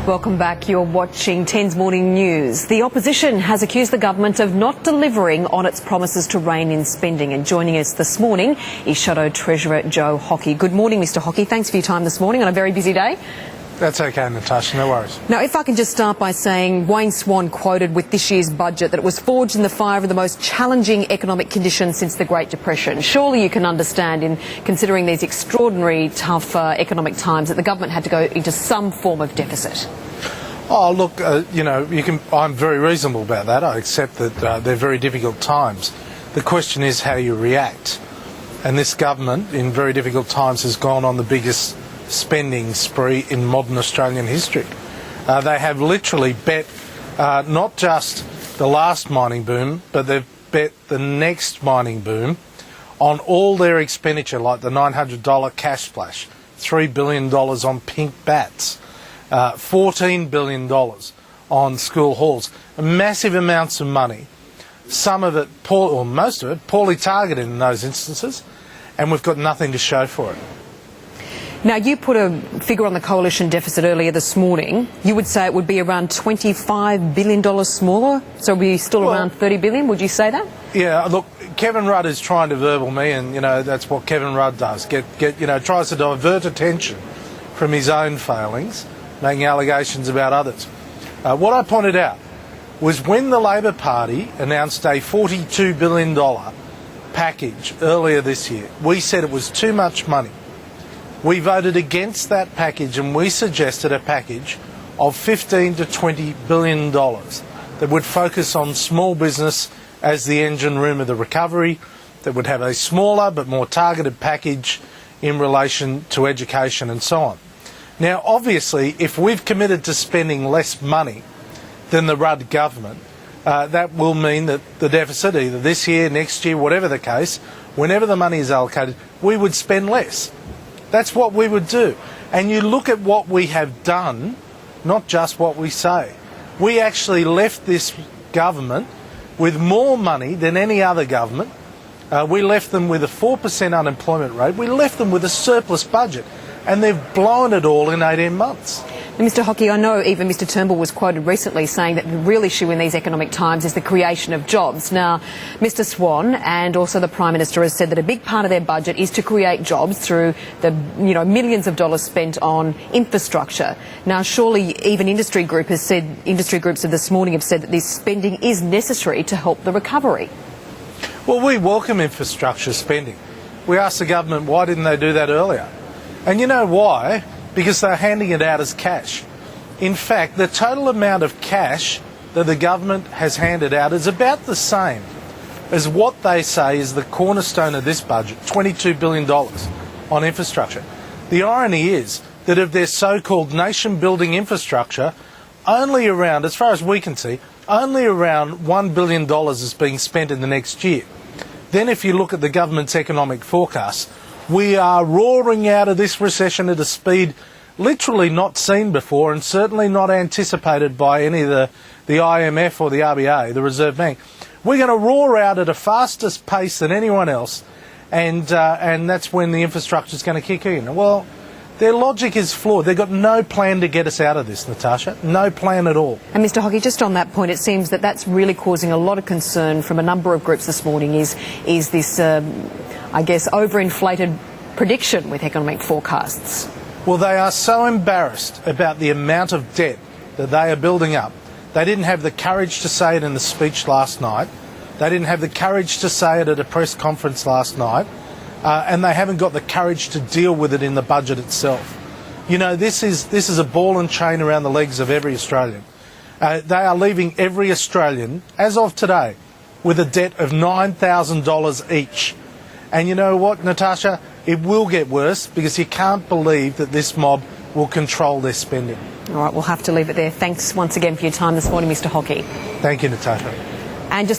Welcome back. You're watching 10's Morning News. The opposition has accused the government of not delivering on its promises to rein in spending. And joining us this morning is Shadow Treasurer Joe Hockey. Good morning, Mr Hockey. Thanks for your time this morning on a very busy day. That's okay, Natasha, no worries. Now, if I can just start by saying Wayne Swan quoted with this year's budget that it was forged in the fire of the most challenging economic conditions since the Great Depression. Surely you can understand, in considering these extraordinary tough economic times, that the government had to go into some form of deficit. Oh, look, I'm very reasonable about that. I accept that they're very difficult times. The question is how you react. And this government, in very difficult times, has gone on the biggest spending spree in modern Australian history. They have literally bet not just the last mining boom, but they've bet the next mining boom on all their expenditure, like the $900 cash splash, $3 billion on pink bats, $14 billion on school halls, massive amounts of money, some of it, or most of it, poorly targeted in those instances, and we've got nothing to show for it. Now, you put a figure on the coalition deficit earlier this morning. You would say it would be around $25 billion smaller, so we're still around $30 billion. Would you say that? Yeah, look, Kevin Rudd is trying to verbal me, and, that's what Kevin Rudd does. Tries to divert attention from his own failings, making allegations about others. What I pointed out was when the Labor Party announced a $42 billion package earlier this year, we said it was too much money. We voted against that package, and we suggested a package of $15 to $20 billion that would focus on small business as the engine room of the recovery, that would have a smaller but more targeted package in relation to education and so on. Now, obviously, if we've committed to spending less money than the Rudd government, that will mean that the deficit, either this year, next year, whatever the case, whenever the money is allocated, we would spend less. That's what we would do. And you look at what we have done, not just what we say. We actually left this government with more money than any other government. We left them with a 4% unemployment rate. We left them with a surplus budget. And they've blown it all in 18 months. Now, Mr Hockey, I know even Mr Turnbull was quoted recently saying that the real issue in these economic times is the creation of jobs. Now, Mr Swan and also the Prime Minister has said that a big part of their budget is to create jobs through the millions of dollars spent on infrastructure. Now, surely even industry groups of this morning have said that this spending is necessary to help the recovery. Well, we welcome infrastructure spending. We asked the government, why didn't they do that earlier? And you know why? Because they're handing it out as cash. In fact, the total amount of cash that the government has handed out is about the same as what they say is the cornerstone of this budget, $22 billion on infrastructure. The irony is that of their so-called nation-building infrastructure, only around, as far as we can see, only around $1 billion is being spent in the next year. Then if you look at the government's economic forecast, we are roaring out of this recession at a speed literally not seen before, and certainly not anticipated by any of the IMF or the RBA, the Reserve Bank. We're going to roar out at a faster pace than anyone else, and that's when the infrastructure is going to kick in. Well, their logic is flawed. They've got no plan to get us out of this, Natasha. No plan at all. And Mr Hockey, just on that point, it seems that that's really causing a lot of concern from a number of groups this morning, is this overinflated prediction with economic forecasts. Well, they are so embarrassed about the amount of debt that they are building up. They didn't have the courage to say it in the speech last night. They didn't have the courage to say it at a press conference last night. And they haven't got the courage to deal with it in the budget itself. This is a ball and chain around the legs of every Australian. They are leaving every Australian, as of today, with a debt of $9,000 each. And you know what, Natasha? It will get worse, because you can't believe that this mob will control their spending. All right, we'll have to leave it there. Thanks once again for your time this morning, Mr Hockey. Thank you, Natasha. And just